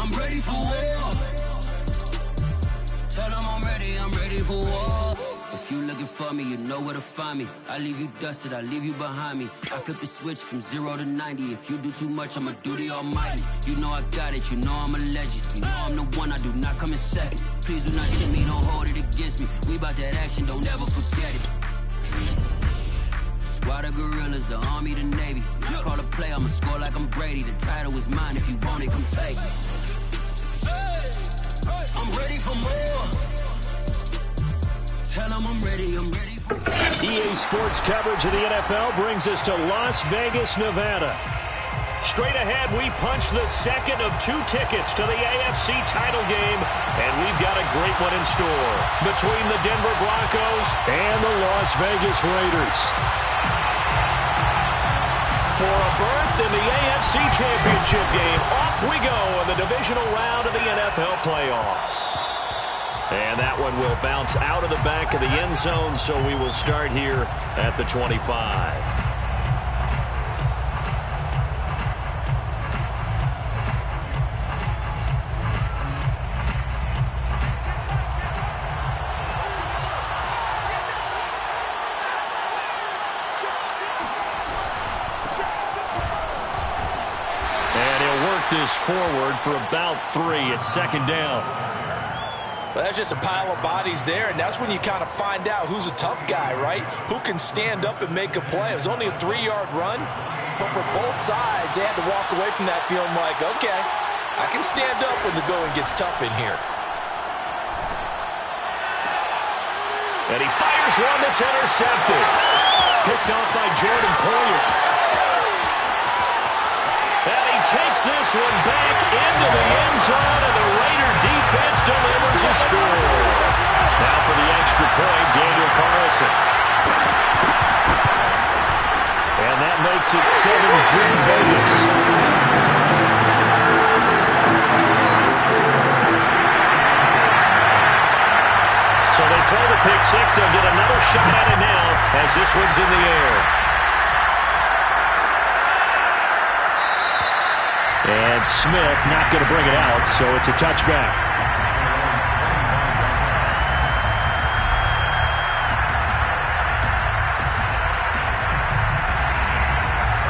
I'm ready for war. Tell them I'm ready for war. If you looking for me, you know where to find me. I leave you dusted, I leave you behind me. I flip the switch from 0 to 90. If you do too much, I'ma do the almighty. You know I got it, you know I'm a legend. You know I'm the one, I do not come in second. Please do not tempt me, don't hold it against me. We bout that action, don't ever forget it. Squad of gorillas, the army, the navy. You call a play, I'ma score like I'm Brady. The title is mine, if you want it, come take it. I'm ready for more. Tell them I'm ready for more. EA Sports coverage of the NFL brings us to Las Vegas, Nevada. Straight ahead, we punch the second of 2 tickets to the AFC title game, and we've got a great one in store between the Denver Broncos and the Las Vegas Raiders. For a berth in the AFC Championship game, off we go in the divisional round of the NFL playoffs. And that one will bounce out of the back of the end zone, so we will start here at the 25. This forward for about 3 at second down. Well, that's just a pile of bodies there, and that's when you kind of find out who's a tough guy, right? Who can stand up and make a play. It was only a 3-yard run, but for both sides, they had to walk away from that feeling like, okay, I can stand up when the going gets tough in here. And he fires one that's intercepted. Picked off by Jordan Poyer. Takes this one back into the end zone, and the Raider defense delivers a score. Now for the extra point, Daniel Carlson. And that makes it 7-0 Vegas. So they throw the pick six. They'll get another shot at it now as this one's in the air. And Smith not going to bring it out, so it's a touchback.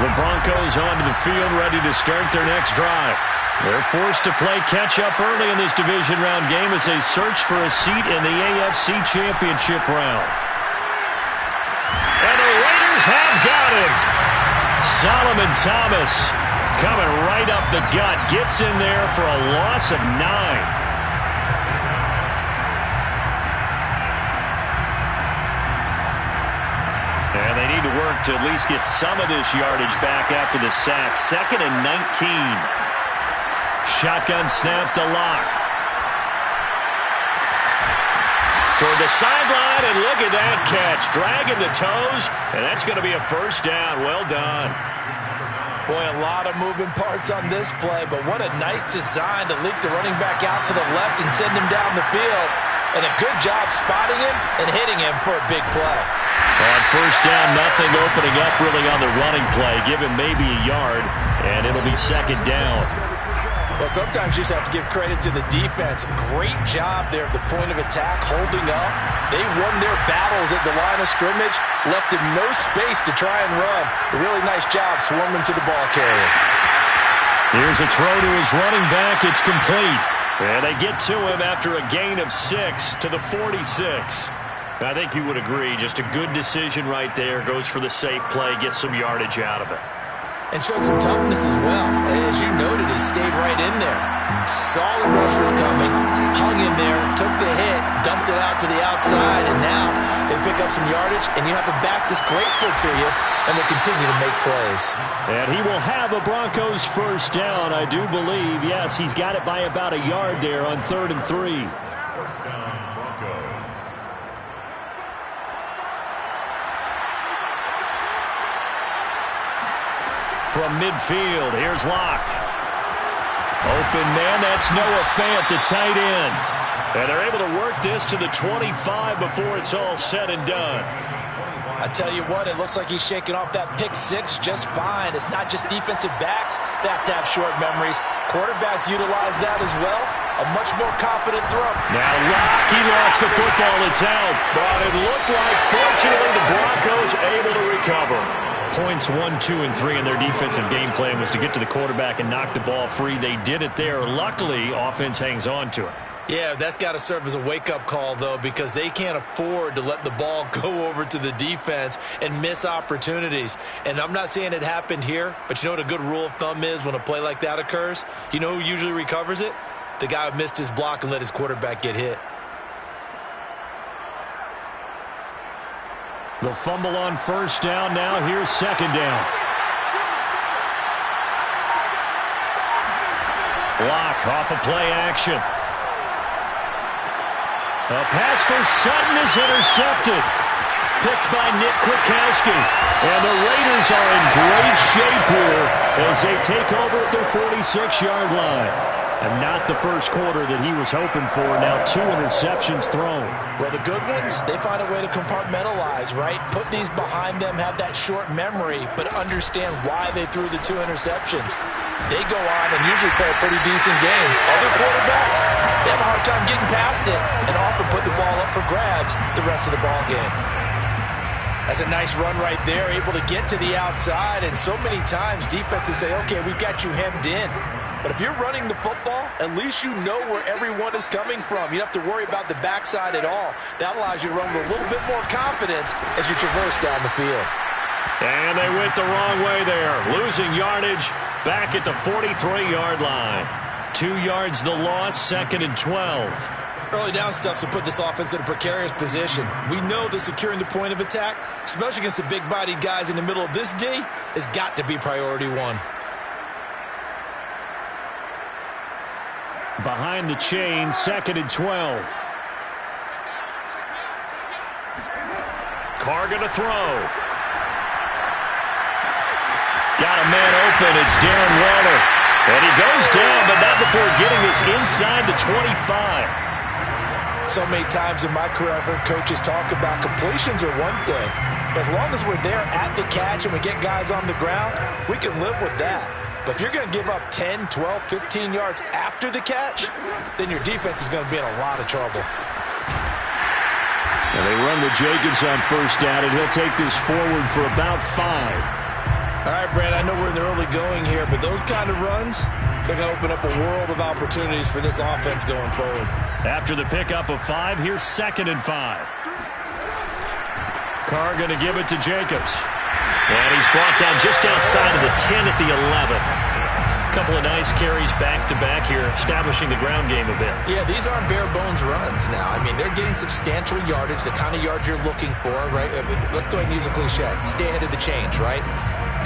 The Broncos onto the field, ready to start their next drive. They're forced to play catch-up early in this division round game as they search for a seat in the AFC Championship round. And the Raiders have got him. Solomon Thomas coming right up the gut, gets in there for a loss of 9. And they need to work to at least get some of this yardage back after the sack. 2nd and 19. Shotgun snap to Locke. Toward the sideline, and look at that catch. Dragging the toes, and that's going to be a first down. Well done. Boy, a lot of moving parts on this play, but what a nice design to leak the running back out to the left and send him down the field. And a good job spotting him and hitting him for a big play. On first down, nothing opening up really on the running play. Give him maybe a yard, and it'll be 2nd down. Well, sometimes you just have to give credit to the defense. Great job there at the point of attack, holding up. They won their battles at the line of scrimmage, left him no space to try and run. A really nice job swarming to the ball carrier. Here's a throw to his running back. It's complete. And they get to him after a gain of 6 to the 46. I think you would agree, just a good decision right there. Goes for the safe play, gets some yardage out of it. And showed some toughness as well. As you noted, he stayed right in there. Saw the rush was coming, hung in there, took the hit, dumped it out to the outside, and now they pick up some yardage, and you have a back that's grateful to you and will continue to make plays. And he will have a Broncos first down, I do believe. Yes, he's got it by about a yard there on 3rd and 3. First down, Broncos. From midfield, here's Locke. Open man, that's Noah Fant, the tight end. And they're able to work this to the 25 before it's all said and done. I tell you what, it looks like he's shaking off that pick six just fine. It's not just defensive backs that have to have short memories. Quarterbacks utilize that as well. A much more confident throw. Now Locke, he lost the football. It's held. But it looked like, fortunately, the Broncos able to recover. Points 1, 2, and 3 in their defensive game plan was to get to the quarterback and knock the ball free. They did it there. Luckily, offense hangs on to it. Yeah, that's got to serve as a wake-up call, though, because they can't afford to let the ball go over to the defense and miss opportunities. And I'm not saying it happened here, but you know what a good rule of thumb is when a play like that occurs? You know who usually recovers it? The guy who missed his block and let his quarterback get hit. The fumble on first down. Now here's second down. Locke off of play action. A pass for Sutton is intercepted. Picked by Nick Kwiatkowski. And the Raiders are in great shape here as they take over at their 46-yard line. And not the first quarter that he was hoping for. Now 2 interceptions thrown. Well, the good ones, they find a way to compartmentalize, right? Put these behind them, have that short memory, but understand why they threw the 2 interceptions. They go on and usually play a pretty decent game. Other quarterbacks, they have a hard time getting past it and often put the ball up for grabs the rest of the ball game. That's a nice run right there, able to get to the outside, and so many times defenses say, okay, we've got you hemmed in. But if you're running the football, at least you know where everyone is coming from. You don't have to worry about the backside at all. That allows you to run with a little bit more confidence as you traverse down the field. And they went the wrong way there. Losing yardage back at the 43-yard line. 2 yards the loss, 2nd and 12. Early down stuff will put this offense in a precarious position. We know that securing the point of attack, especially against the big-bodied guys in the middle of this D, has got to be priority 1. Behind the chain, 2nd and 12. Carr going to throw. Got a man open. It's Darren Waller. And he goes down, but not before getting this inside the 25. So many times in my career, I've heard coaches talk about completions are one thing. As long as we're there at the catch and we get guys on the ground, we can live with that. But if you're going to give up 10, 12, 15 yards after the catch, then your defense is going to be in a lot of trouble. And they run with Jacobs on first down, and he'll take this forward for about 5. All right, Brad, I know we're in the early going here, but those kind of runs, they're going to open up a world of opportunities for this offense going forward. After the pickup of 5, here's 2nd and 5. Carr going to give it to Jacobs. And he's brought down just outside of the 10 at the 11. A couple of nice carries back-to-back here, establishing the ground game a bit. Yeah, these aren't bare-bones runs now. I mean, they're getting substantial yardage, the kind of yards you're looking for, right? Let's go ahead and use a cliche. Stay ahead of the change, right?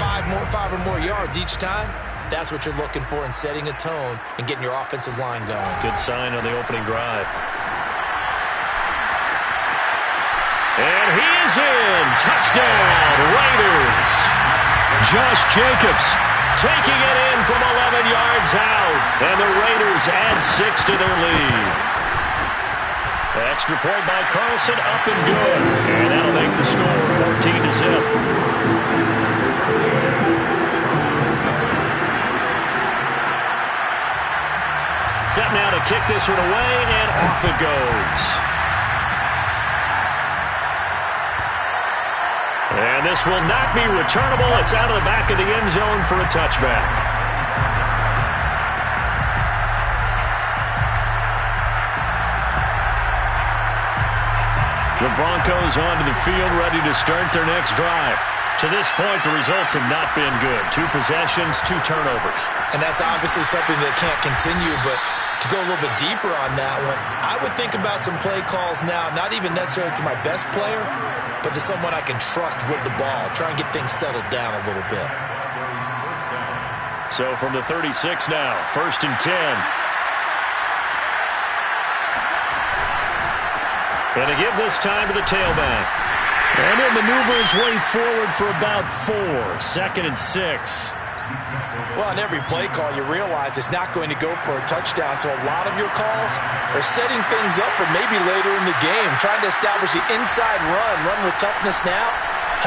5 or more yards each time. That's what you're looking for in setting a tone and getting your offensive line going. Good sign on the opening drive. And he is in. Touchdown, Raiders. Josh Jacobs taking it in from 11 yards out. And the Raiders add 6 to their lead. Extra point by Carlson, up and good. And that'll make the score 14-0. Set now to kick this one away, and off it goes. And this will not be returnable. It's out of the back of the end zone for a touchback. The Broncos onto the field, ready to start their next drive. To this point, the results have not been good. 2 possessions, 2 turnovers. And that's obviously something that can't continue, but to go a little bit deeper on that one, I would think about some play calls now, not even necessarily to my best player, but to someone I can trust with the ball. Try and get things settled down a little bit. So from the 36 now, 1st and 10. And to give this time to the tailback. And he'll maneuver his way forward for about 4. 2nd and 6. Well, on every play call, you realize it's not going to go for a touchdown. So a lot of your calls are setting things up for maybe later in the game, trying to establish the inside run with toughness now.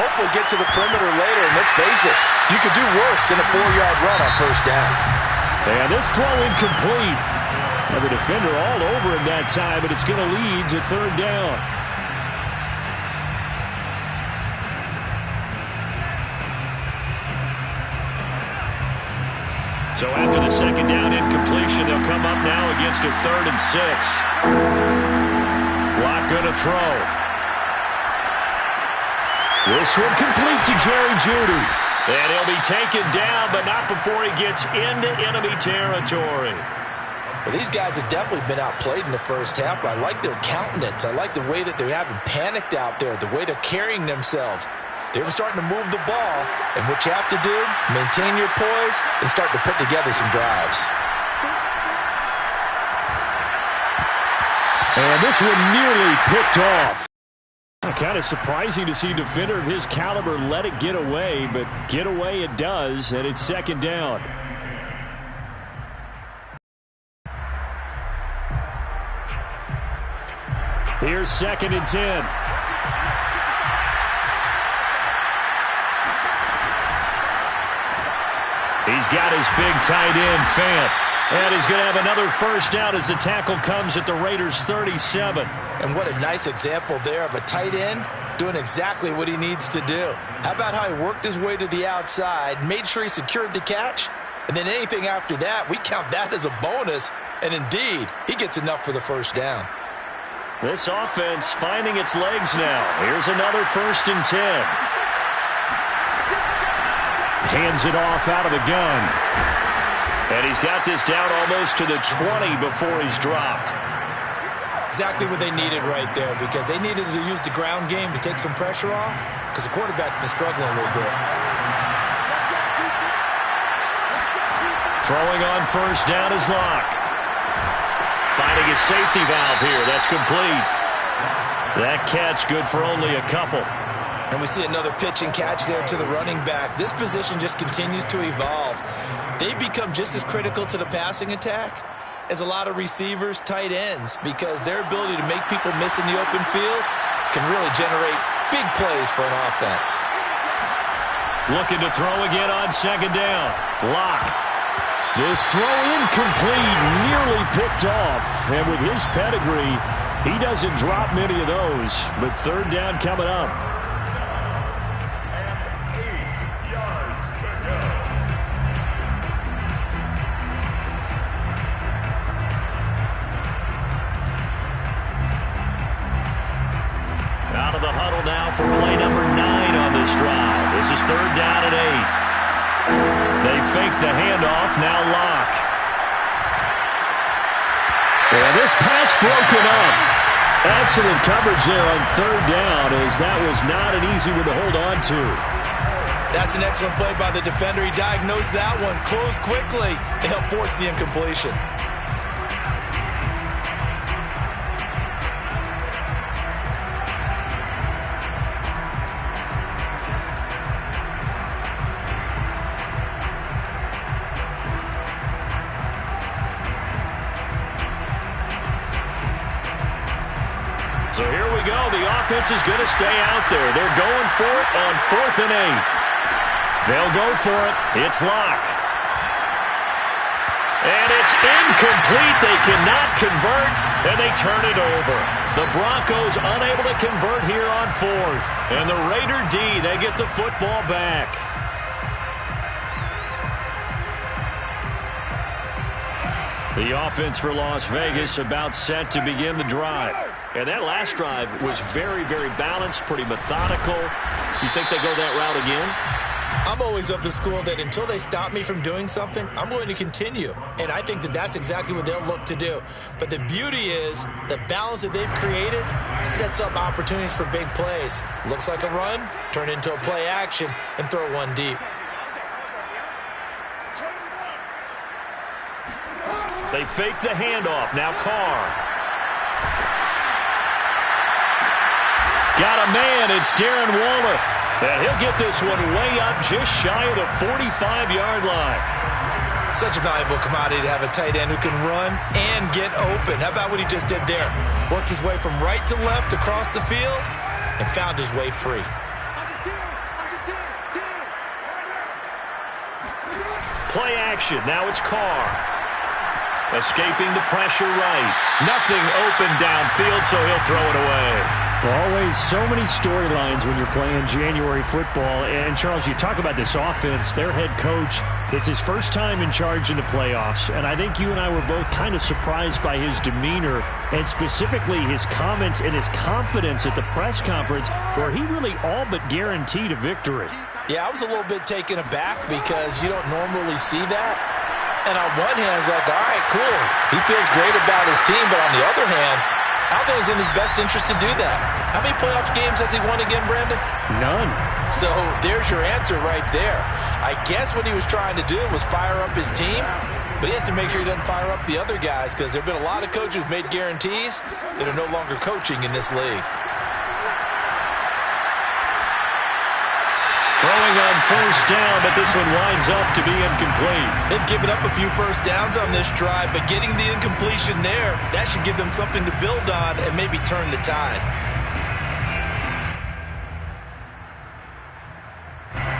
Hopefully get to the perimeter later. And let's face it, you could do worse than a 4-yard run on first down. And this throw incomplete. And the defender all over him that time, but it's going to lead to third down. So after the second down incompletion, they'll come up now against a 3rd and 6. Locke going to throw. This one complete to Jerry Jeudy. And he'll be taken down, but not before he gets into enemy territory. Well, these guys have definitely been outplayed in the first half. I like their countenance. I like the way that they haven't panicked out there, the way they're carrying themselves. They're starting to move the ball, and what you have to do, maintain your poise and start to put together some drives. And this one nearly picked off. Kind of surprising to see a defender of his caliber let it get away, but get away it does, and it's second down. Here's 2nd and 10. He's got his big tight end, Fant. And he's going to have another first down as the tackle comes at the Raiders' 37. And what a nice example there of a tight end doing exactly what he needs to do. How about how he worked his way to the outside, made sure he secured the catch, and then anything after that, we count that as a bonus. And indeed, he gets enough for the first down. This offense finding its legs now. Here's another 1st and 10. Hands it off out of the gun. And he's got this down almost to the 20 before he's dropped. Exactly what they needed right there, because they needed to use the ground game to take some pressure off, because the quarterback's been struggling a little bit. Throwing on first down is Locke. Finding a safety valve here. That's complete. That catch good for only a couple. And we see another pitch and catch there to the running back. This position just continues to evolve. They become just as critical to the passing attack as a lot of receivers, tight ends, because their ability to make people miss in the open field can really generate big plays for an offense. Looking to throw again on second down. Locke. This throw incomplete, nearly picked off. And with his pedigree, he doesn't drop many of those. But third down coming up. Out of the huddle now for play number 9 on this drive. This is third down and 8. They fake the handoff. Now Locke. And this pass broken up. Excellent coverage there on third down, as that was not an easy one to hold on to. That's an excellent play by the defender. He diagnosed that one, closed quickly, and helped force the incompletion. So here we go. The offense is going to stay out there. They're going for it on 4th and 8. They'll go for it. It's Locke. And it's incomplete. They cannot convert, and they turn it over. The Broncos unable to convert here on 4th. And the Raider D, they get the football back. The offense for Las Vegas about set to begin the drive. And that last drive was very, very balanced, pretty methodical. You think they go that route again? I'm always of the school that until they stop me from doing something, I'm going to continue. And I think that that's exactly what they'll look to do. But the beauty is the balance that they've created sets up opportunities for big plays. Looks like a run, turn into a play action, and throw one deep. They fake the handoff. Now Carr. Got a man. It's Darren Waller. And he'll get this one way up just shy of the 45-yard line. Such a valuable commodity to have a tight end who can run and get open. How about what he just did there? Worked his way from right to left across the field and found his way free. play action. Now it's Carr. Escaping the pressure right. Nothing open downfield, so he'll throw it away. Always so many storylines when you're playing January football. And, Charles, you talk about this offense. Their head coach, it's his first time in charge in the playoffs. And I think you and I were both kind of surprised by his demeanor and specifically his comments and his confidence at the press conference where he really all but guaranteed a victory. Yeah, I was a little bit taken aback because you don't normally see that. And on one hand, it's like, all right, cool. He feels great about his team. But on the other hand, I think it's in his best interest to do that. How many playoff games has he won again, Brandon? None. So there's your answer right there. I guess what he was trying to do was fire up his team, but he has to make sure he doesn't fire up the other guys because there have been a lot of coaches who've made guarantees that are no longer coaching in this league. Throwing on first down, but this one winds up to be incomplete. They've given up a few first downs on this drive, but getting the incompletion there, that should give them something to build on and maybe turn the tide.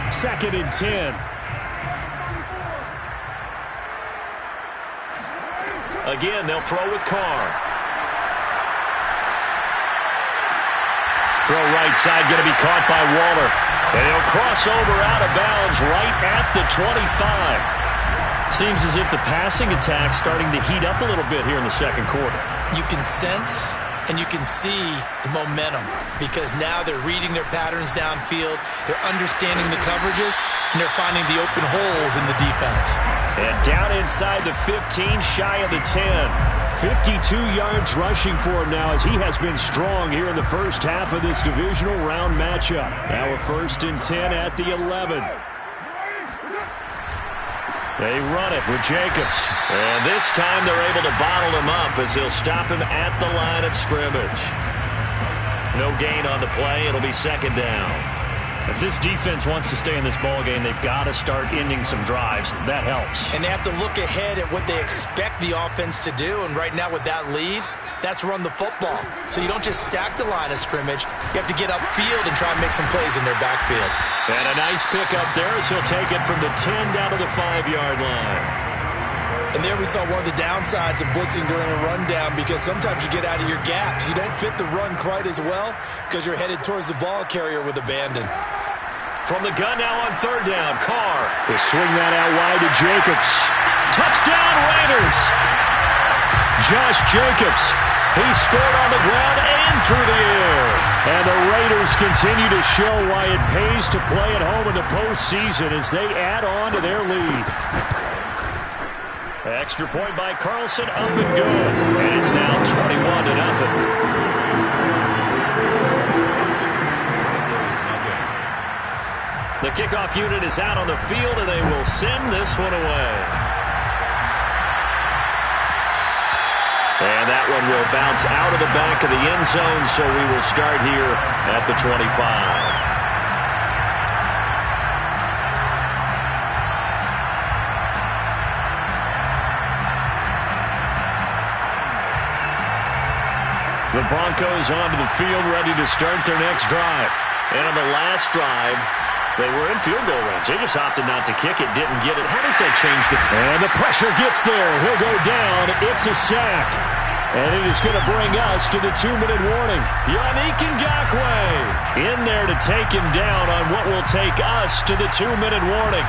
Second and 10. Again, they'll throw with Carr. Throw right side, going to be caught by Waller. And he'll cross over out of bounds right at the 25. Seems as if the passing attack's starting to heat up a little bit here in the second quarter. You can sense and you can see the momentum because now they're reading their patterns downfield, they're understanding the coverages, and they're finding the open holes in the defense. And down inside the 15, shy of the 10. 52 yards rushing for him now as he has been strong here in the first half of this divisional round matchup. Now a 1st and 10 at the 11. They run it with Jacobs. And this time they're able to bottle him up as they'll stop him at the line of scrimmage. No gain on the play. It'll be second down. If this defense wants to stay in this ballgame, they've got to start ending some drives. That helps. And they have to look ahead at what they expect the offense to do. And right now with that lead, that's run the football. So you don't just stack the line of scrimmage. You have to get upfield and try and make some plays in their backfield. And a nice pick up there as he'll take it from the 10 down to the 5-yard line. And there we saw one of the downsides of blitzing during a rundown because sometimes you get out of your gaps. You don't fit the run quite as well because you're headed towards the ball carrier with abandon. From the gun now on 3rd down, Carr. They swing that out wide to Jacobs. Touchdown Raiders! Josh Jacobs. He scored on the ground and through the air. And the Raiders continue to show why it pays to play at home in the postseason as they add on to their lead. Extra point by Carlson, up and good. And it's now 21-0. The kickoff unit is out on the field, and they will send this one away. And that one will bounce out of the back of the end zone, so we will start here at the 25. The Broncos onto the field, ready to start their next drive. And on the last drive, they were in field goal range. They just opted not to kick it, didn't get it. How does that change the... And the pressure gets there. He'll go down. It's a sack. And it is going to bring us to the 2-minute warning. Yannick Ngakoue in there to take him down on what will take us to the 2-minute warning.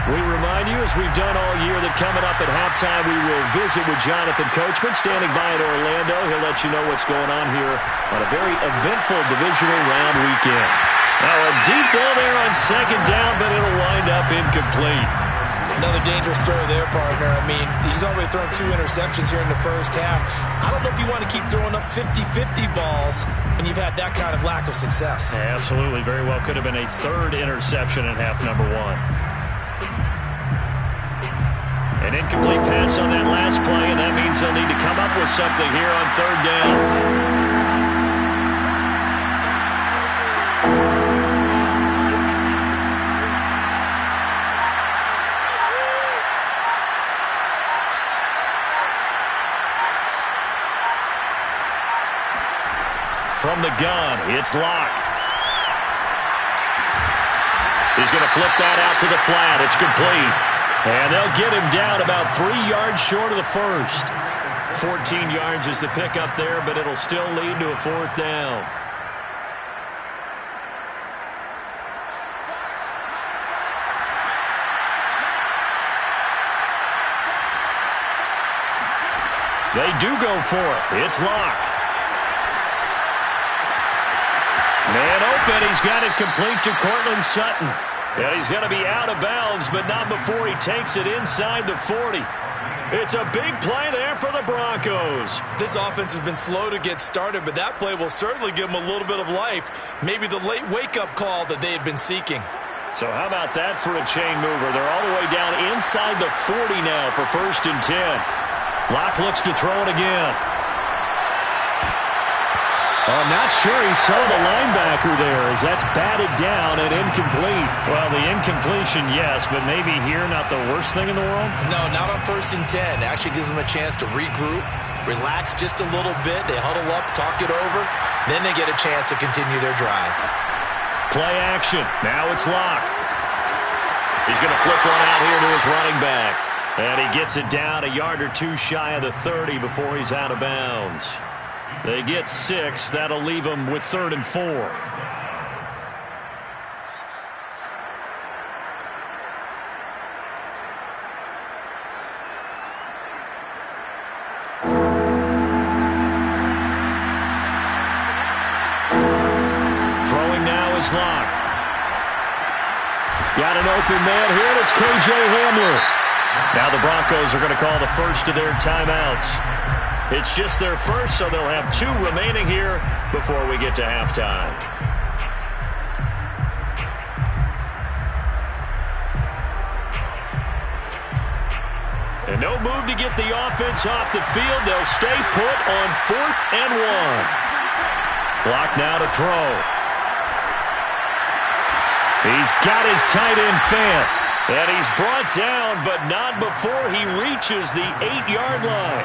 We remind you, as we've done all year, that coming up at halftime, we will visit with Jonathan Coachman, standing by in Orlando. He'll let you know what's going on here on a very eventful divisional round weekend. Now a deep ball there on 2nd down, but it'll wind up incomplete. Another dangerous throw there, partner. I mean, he's already thrown 2 interceptions here in the first half. I don't know if you want to keep throwing up 50-50 balls when you've had that kind of lack of success. Yeah, absolutely. Very well could have been a 3rd interception in half number 1. An incomplete pass on that last play, and that means they'll need to come up with something here on 3rd down. From the gun, it's Locke. He's going to flip that out to the flat. It's complete. And they'll get him down about 3 yards short of the first. 14 yards is the pickup there, but it'll still lead to a 4th down. They do go for it. It's Locke. Man open. He's got it complete to Courtland Sutton. And he's going to be out of bounds, but not before he takes it inside the 40. It's a big play there for the Broncos. This offense has been slow to get started, but that play will certainly give them a little bit of life. Maybe the late wake-up call that they had been seeking. So how about that for a chain mover? They're all the way down inside the 40 now for 1st and 10. Locke looks to throw it again. I'm not sure he saw the linebacker there as that's batted down and incomplete. Well, the incompletion, yes, but maybe here not the worst thing in the world? No, not on 1st and 10. Actually gives them a chance to regroup, relax just a little bit. They huddle up, talk it over. Then they get a chance to continue their drive. Play action. Now it's Locke. He's going to flip one out here to his running back. And he gets it down a yard or 2 shy of the 30 before he's out of bounds. They get 6. That'll leave them with 3rd and 4. Throwing now is Locke. Got an open man here, and it's K.J. Hamler. Now the Broncos are going to call the first of their timeouts. It's just their first, so they'll have 2 remaining here before we get to halftime. And no move to get the offense off the field. They'll stay put on 4th and 1. Locke now to throw. He's got his tight end Fant. And he's brought down, but not before he reaches the 8-yard line.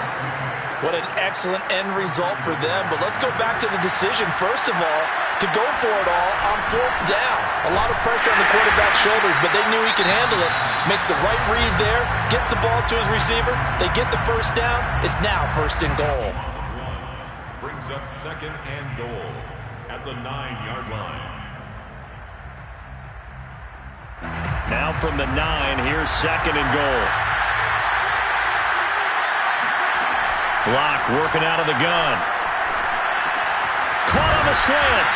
What an excellent end result for them. But let's go back to the decision, first of all, to go for it all on 4th down. A lot of pressure on the quarterback's shoulders, but they knew he could handle it. Makes the right read there, gets the ball to his receiver. They get the 1st down. It's now 1st and goal. Brings up 2nd and goal at the 9-yard line. Now from the 9, here's 2nd and goal. Locke working out of the gun. Caught on the slant.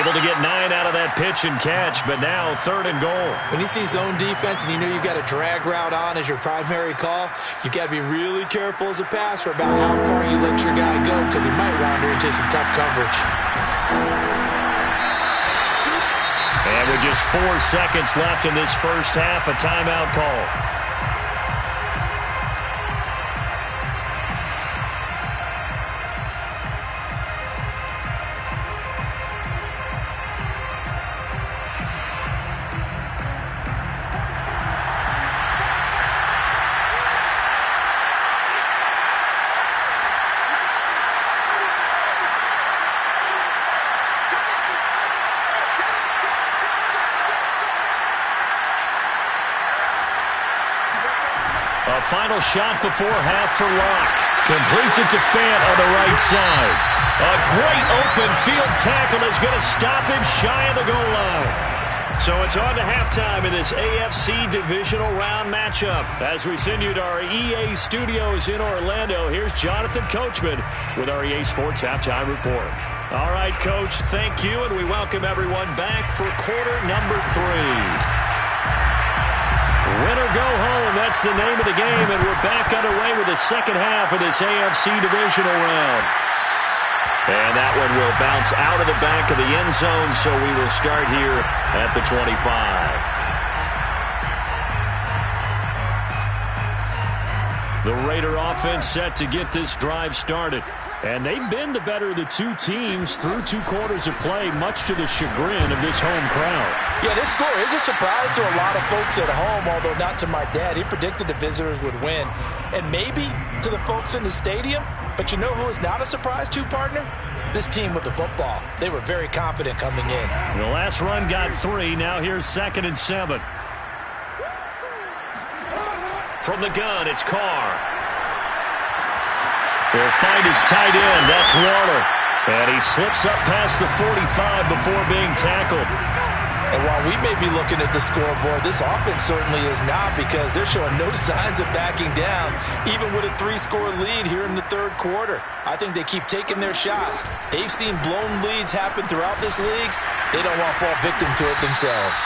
Able to get 9 out of that pitch and catch, but now 3rd and goal. When you see zone defense and you know you've got a drag route on as your primary call, you've got to be really careful as a passer about how far you let your guy go because he might wander into some tough coverage. And with just 4 seconds left in this first half, a timeout call. A final shot before half for Locke. Completes it to Fant on the right side. A great open field tackle is going to stop him shy of the goal line. So it's on to halftime in this AFC divisional round matchup. As we send you to our EA studios in Orlando, here's Jonathan Coachman with our EA Sports Halftime Report. All right, Coach, thank you, and we welcome everyone back for quarter number 3. Win or go home, that's the name of the game, and we're back underway with the second half of this AFC divisional round. And that one will bounce out of the back of the end zone, so we will start here at the 25. The Raider offense set to get this drive started. And they've been the better of the 2 teams through 2 quarters of play, much to the chagrin of this home crowd. Yeah, this score is a surprise to a lot of folks at home, although not to my dad. He predicted the visitors would win. And maybe to the folks in the stadium. But you know who is not a surprise to, partner? this team with the football. They were very confident coming in. The last run got 3. Now here's 2nd and 7. From the gun, it's Carr. They'll find his tight end. That's Waller. And he slips up past the 45 before being tackled. And while we may be looking at the scoreboard, this offense certainly is not, because they're showing no signs of backing down, even with a 3-score lead here in the third quarter. I think they keep taking their shots. They've seen blown leads happen throughout this league. They don't want to fall victim to it themselves.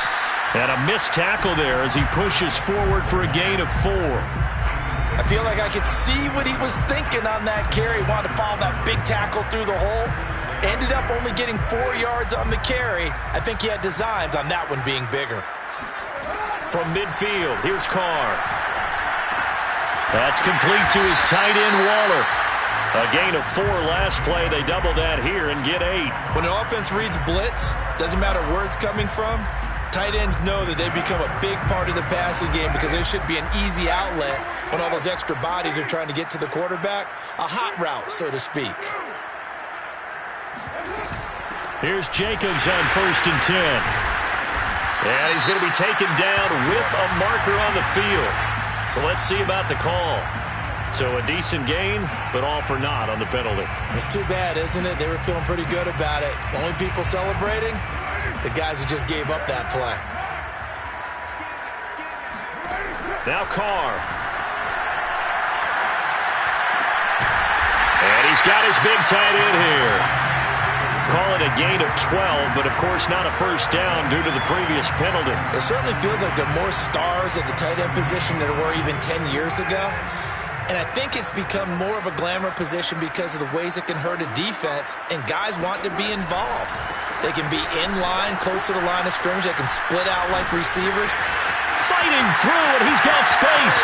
And a missed tackle there as he pushes forward for a gain of 4. I feel like I could see what he was thinking on that carry. Wanted to follow that big tackle through the hole. Ended up only getting 4 yards on the carry. I think he had designs on that one being bigger. From midfield, here's Carr. That's complete to his tight end, Waller. A gain of 4 last play. They double that here and get 8. When an offense reads blitz, doesn't matter where it's coming from, tight ends know that they become a big part of the passing game, because there should be an easy outlet when all those extra bodies are trying to get to the quarterback. A hot route, so to speak. Here's Jacobs on 1st and 10. And he's going to be taken down with a marker on the field. So let's see about the call. So a decent gain, but all for naught on the penalty. It's too bad, isn't it? They were feeling pretty good about it. The only people celebrating, the guys who just gave up that play. Now Carr. And he's got his big tight end here. Call it a gain of 12, but of course not a first down due to the previous penalty. It certainly feels like there are more stars at the tight end position than there were even 10 years ago. And I think it's become more of a glamour position because of the ways it can hurt a defense, and guys want to be involved. They can be in line, close to the line of scrimmage. They can split out like receivers. Fighting through, and he's got space.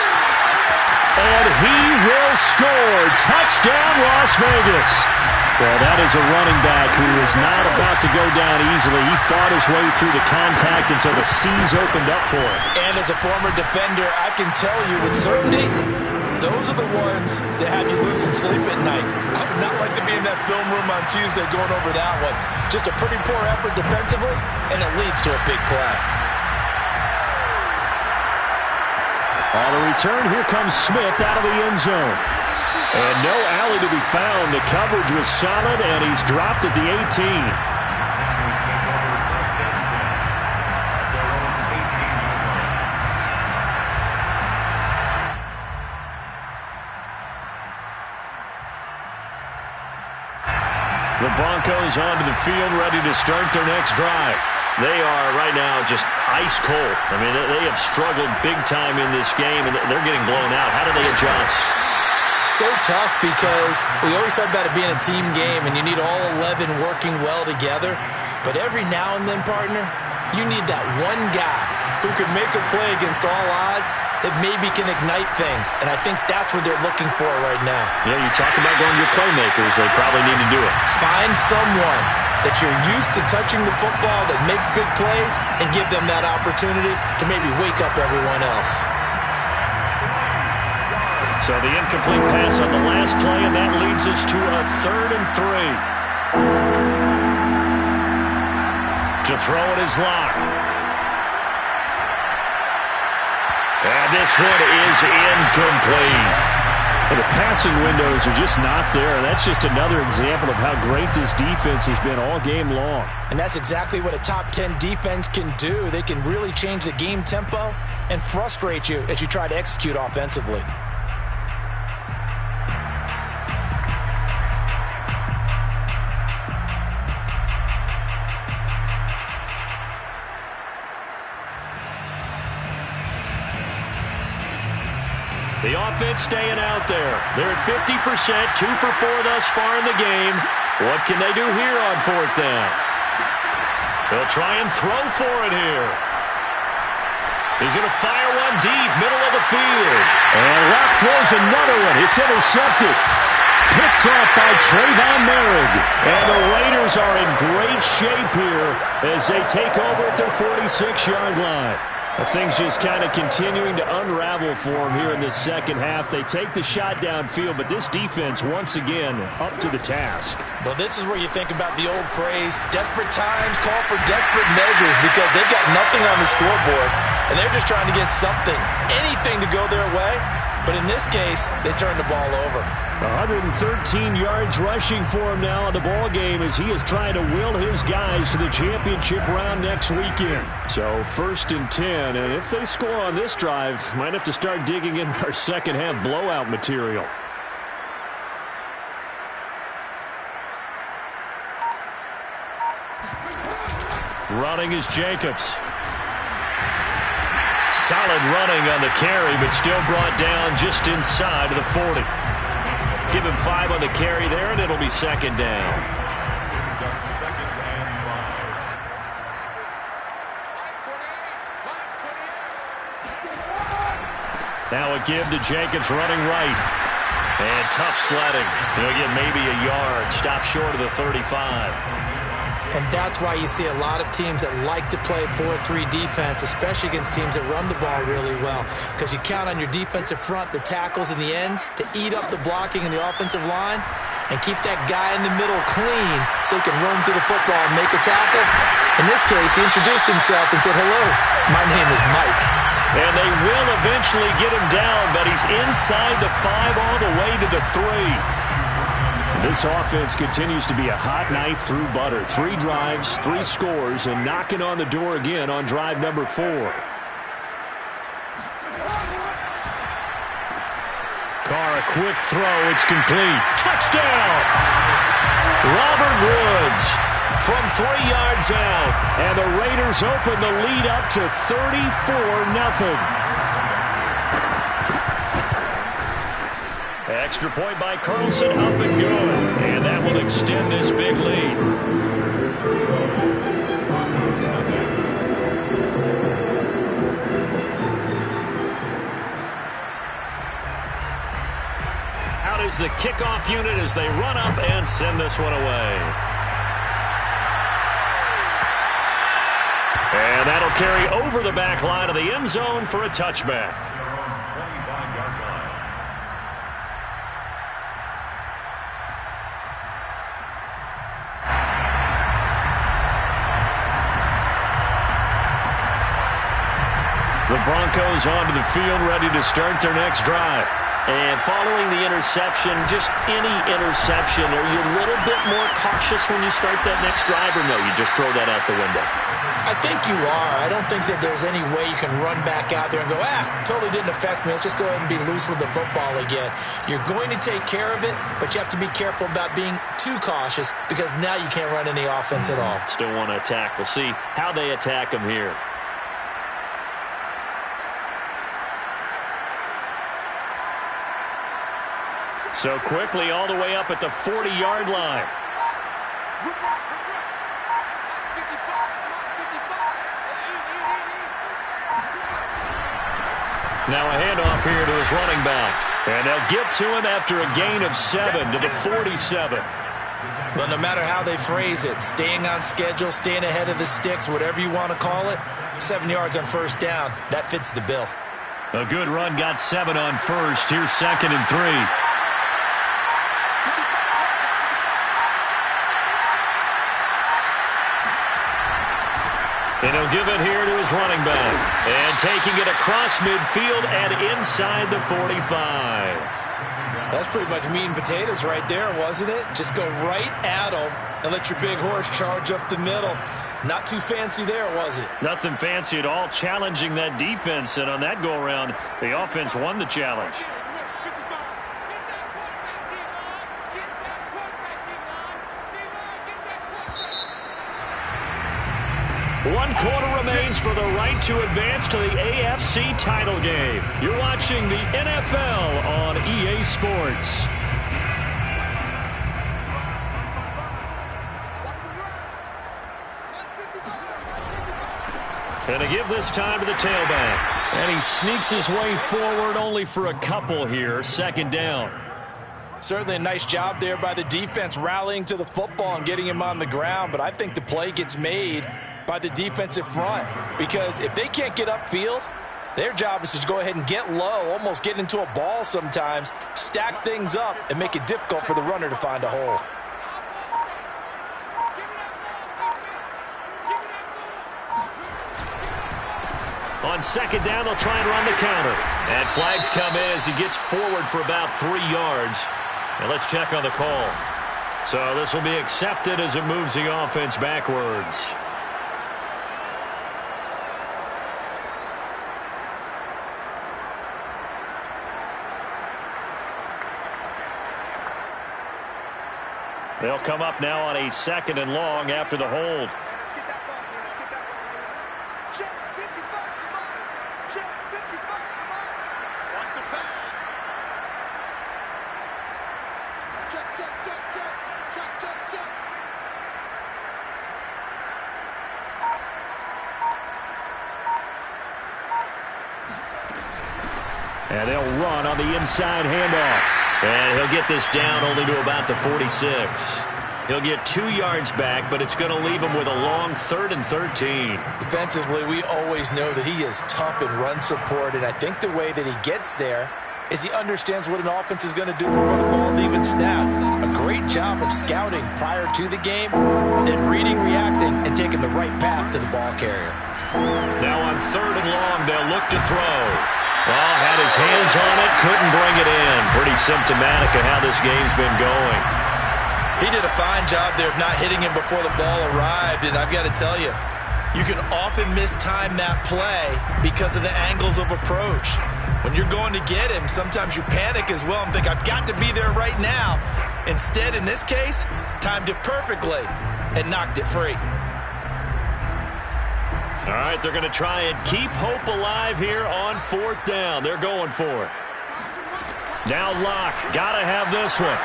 And he will score. Touchdown, Las Vegas. Well, that is a running back who is not about to go down easily. He fought his way through the contact until the seas opened up for him. And as a former defender, I can tell you with certainty, those are the ones that have you losing sleep at night. I would not like to be in that film room on Tuesday going over that one. Just a pretty poor effort defensively, and it leads to a big play. On the return, here comes Smith out of the end zone. And no alley to be found. The coverage was solid, and he's dropped at the 18. The Broncos onto the field, ready to start their next drive. They are right now just ice cold. I mean, they have struggled big time in this game, and they're getting blown out. How do they adjust? So tough, because we always talk about it being a team game, and you need all 11 working well together. But every now and then, partner, you need that one guy who can make a play against all odds that maybe can ignite things. And I think that's what they're looking for right now. Yeah, you talk about going to your playmakers. They probably need to do it. Find someone that you're used to touching the football that makes big plays and give them that opportunity to maybe wake up everyone else. So the incomplete pass on the last play, and that leads us to a 3rd and 3. To throw it is Locke. And this one is incomplete. And the passing windows are just not there. That's just another example of how great this defense has been all game long. And that's exactly what a top 10 defense can do. They can really change the game tempo and frustrate you as you try to execute offensively. The offense staying out there. They're at 50%, 2 for 4 thus far in the game. What can they do here on 4th down? They'll try and throw for it here. He's going to fire one deep, middle of the field. And Locke throws another one. It's intercepted. Picked off by Trayvon Merrick. And the Raiders are in great shape here as they take over at their 46-yard line. Things just kind of continuing to unravel for them here in this second half. They take the shot downfield, but this defense, once again, up to the task. Well, this is where you think about the old phrase, desperate times call for desperate measures, because they've got nothing on the scoreboard, and they're just trying to get something, anything to go their way. But in this case, they turn the ball over. 113 yards rushing for him now in the ball game as he is trying to will his guys to the championship round next weekend. So 1st and 10, and if they score on this drive, might have to start digging in our second half blowout material. Running is Jacobs. Solid running on the carry, but still brought down just inside of the 40. Give him 5 on the carry there, and it'll be second down. Second and 5. Now a give to Jacobs running right. And tough sledding. He'll get maybe a yard. Stop short of the 35. And that's why you see a lot of teams that like to play 4-3 defense, especially against teams that run the ball really well, because you count on your defensive front, the tackles and the ends, to eat up the blocking in the offensive line and keep that guy in the middle clean so he can roam through the football and make a tackle. In this case, he introduced himself and said, "Hello, my name is Mike." And they will eventually get him down, but he's inside the 5 all the way to the 3. This offense continues to be a hot knife through butter. 3 drives, 3 scores, and knocking on the door again on drive number 4. Carr, a quick throw. It's complete. Touchdown! Robert Woods from 3 yards out. And the Raiders open the lead up to 34-0. Extra point by Carlson, up and good. And that will extend this big lead. Out is the kickoff unit as they run up and send this one away. And that'll carry over the back line of the end zone for a touchback. The Broncos onto the field, ready to start their next drive. And following the interception, just any interception, are you a little bit more cautious when you start that next drive, or no, you just throw that out the window? I think you are. I don't think that there's any way you can run back out there and go, totally didn't affect me. Let's just go ahead and be loose with the football again. You're going to take care of it, but you have to be careful about being too cautious, because now you can't run any offense at all. Still want to attack. We'll see how they attack them here. So quickly all the way up at the 40-yard line. Now a handoff here to his running back. And they'll get to him after a gain of 7 to the 47. Well, no matter how they phrase it, staying on schedule, staying ahead of the sticks, whatever you want to call it, 7 yards on first down, that fits the bill. A good run got 7 on first. Here's 2nd and 3. And he'll give it here to his running back. And taking it across midfield and inside the 45. That's pretty much meat and potatoes right there, wasn't it? Just go right at him and let your big horse charge up the middle. Not too fancy there, was it? Nothing fancy at all, challenging that defense. And on that go-around, the offense won the challenge. One quarter remains for the right to advance to the AFC title game. You're watching the NFL on EA Sports. And to give this time to the tailback. And he sneaks his way forward only for a couple here. 2nd down. Certainly a nice job there by the defense rallying to the football and getting him on the ground. But I think the play gets made by the defensive front. because if they can't get upfield, their job is to go ahead and get low, almost get into a ball sometimes, stack things up, and make it difficult for the runner to find a hole. On second down, they'll try and run the counter. And flags come in as he gets forward for about 3 yards. And let's check on the call. So this will be accepted as it moves the offense backwards. They'll come up now on a 2nd and long after the hold. Let's get that ball here. Let's get that ball here. Check 55, come on. Check 55, come on. Watch the pass. Check, check, check, check. Check, check, check. And they'll run on the inside handoff. And he'll get this down only to about the 46. He'll get 2 yards back, but it's going to leave him with a long 3rd and 13. Defensively, we always know that he is tough in run support, and I think the way that he gets there is he understands what an offense is going to do before the ball's even snapped. A great job of scouting prior to the game, then reading, reacting, and taking the right path to the ball carrier. Now on 3rd and long, they'll look to throw. Well, had his hands on it, couldn't bring it in. Pretty symptomatic of how this game's been going. He did a fine job there of not hitting him before the ball arrived, and I've got to tell you, you can often mistime that play because of the angles of approach. When you're going to get him, sometimes you panic as well and think, I've got to be there right now. Instead, in this case, timed it perfectly and knocked it free. All right, they're going to try and keep hope alive here on 4th down. They're going for it. Now Locke, got to have this one.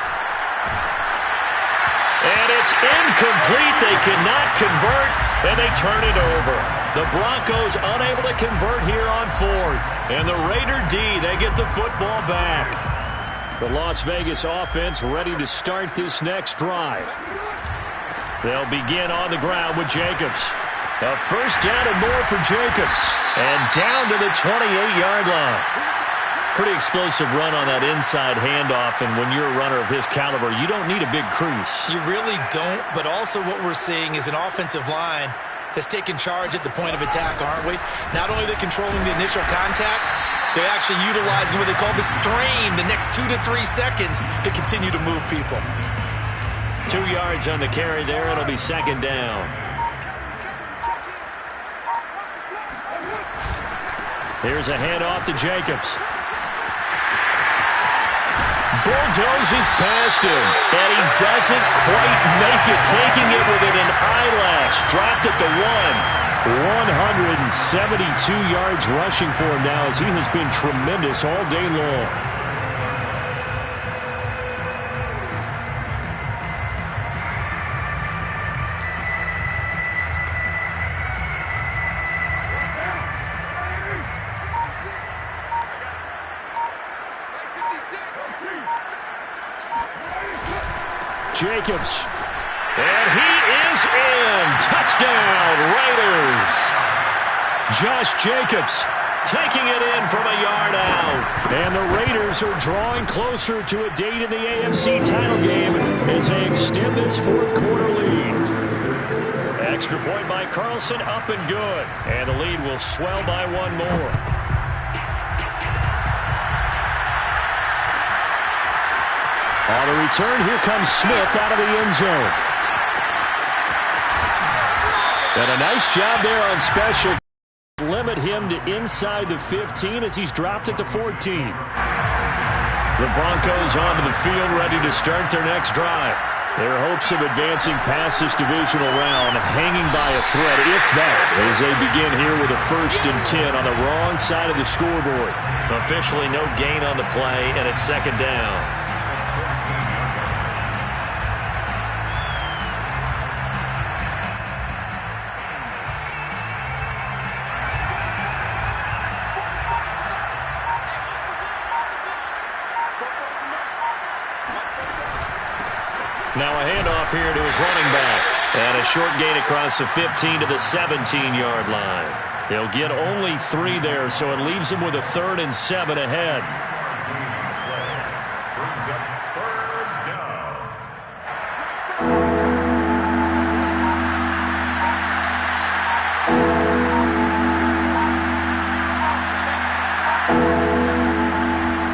And it's incomplete. They cannot convert, and they turn it over. The Broncos unable to convert here on 4th. And the Raider D, they get the football back. The Las Vegas offense ready to start this next drive. They'll begin on the ground with Jacobs. A 1st down and more for Jacobs. And down to the 28-yard line. Pretty explosive run on that inside handoff, and when you're a runner of his caliber, you don't need a big crease. You really don't, but also what we're seeing is an offensive line that's taking charge at the point of attack, aren't we? Not only are they controlling the initial contact, they're actually utilizing what they call the strain, the next 2 to 3 seconds, to continue to move people. 2 yards on the carry there. It'll be 2nd down. Here's a handoff to Jacobs. Bulldozes past him, and he doesn't quite make it, taking it within an eyelash. Dropped at the 1. 172 yards rushing for him now, as he has been tremendous all day long. Jacobs, and he is in. Touchdown, Raiders. Josh Jacobs taking it in from a yard out. And the Raiders are drawing closer to a date in the AFC title game as they extend this 4th quarter lead. Extra point by Carlson, up and good. And the lead will swell by 1 more. On the return, here comes Smith out of the end zone. And a nice job there on special. Limit him to inside the 15 as he's dropped at the 14. The Broncos onto the field, ready to start their next drive. Their hopes of advancing past this divisional round hanging by a thread, if that, as they begin here with a 1st and 10 on the wrong side of the scoreboard. Officially no gain on the play, and it's 2nd down. Now a handoff here to his running back. And a short gain across the 15 to the 17-yard line. They'll get only 3 there, so it leaves them with a 3rd and 7 ahead. Brings up 3rd down.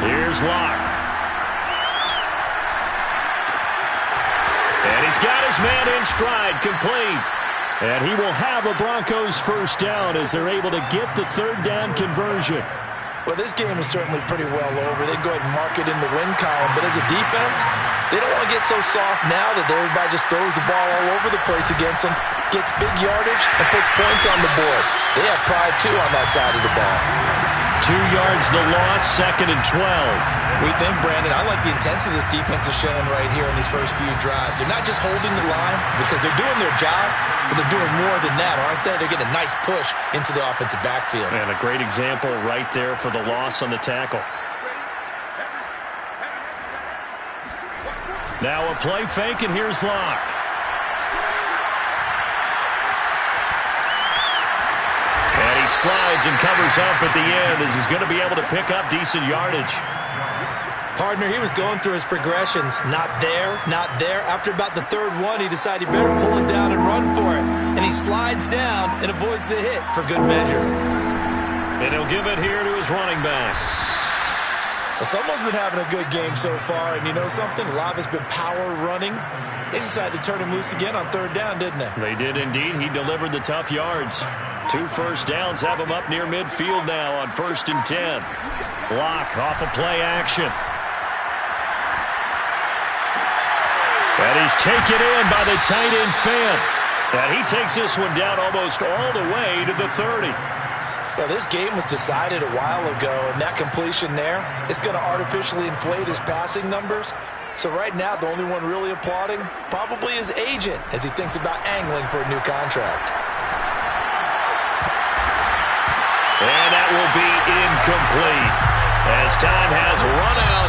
Here's Locke. And he's got his man in stride, complete. And he will have a Broncos first down as they're able to get the 3rd down conversion. Well, this game is certainly pretty well over. They'd go ahead and mark it in the win column. But as a defense, they don't want to get so soft now that everybody just throws the ball all over the place against them, gets big yardage, and puts points on the board. They have pride, too, on that side of the ball. 2 yards the loss, 2nd and 12. We think, Brandon, I like the intensity this defense is showing right here in these first few drives. They're not just holding the line because they're doing their job, but they're doing more than that, aren't they? They're getting a nice push into the offensive backfield. And a great example right there for the loss on the tackle. Now a play fake, and here's Locke. And he slides and covers up at the end as he's going to be able to pick up decent yardage. Partner, he was going through his progressions. Not there, not there. After about the 3rd one, he decided he better pull it down and run for it. And he slides down and avoids the hit for good measure. And he'll give it here to his running back. Well, someone's been having a good game so far, and you know something? A lot of it's been power running. They decided to turn him loose again on 3rd down, didn't they? They did indeed. He delivered the tough yards. 2 first downs have him up near midfield now on 1st and 10. Block off a play action. And he's taken in by the tight end Fant. And he takes this one down almost all the way to the 30. Well, this game was decided a while ago, and that completion there is going to artificially inflate his passing numbers. So right now, the only one really applauding probably his agent as he thinks about angling for a new contract. And that will be incomplete as time has run out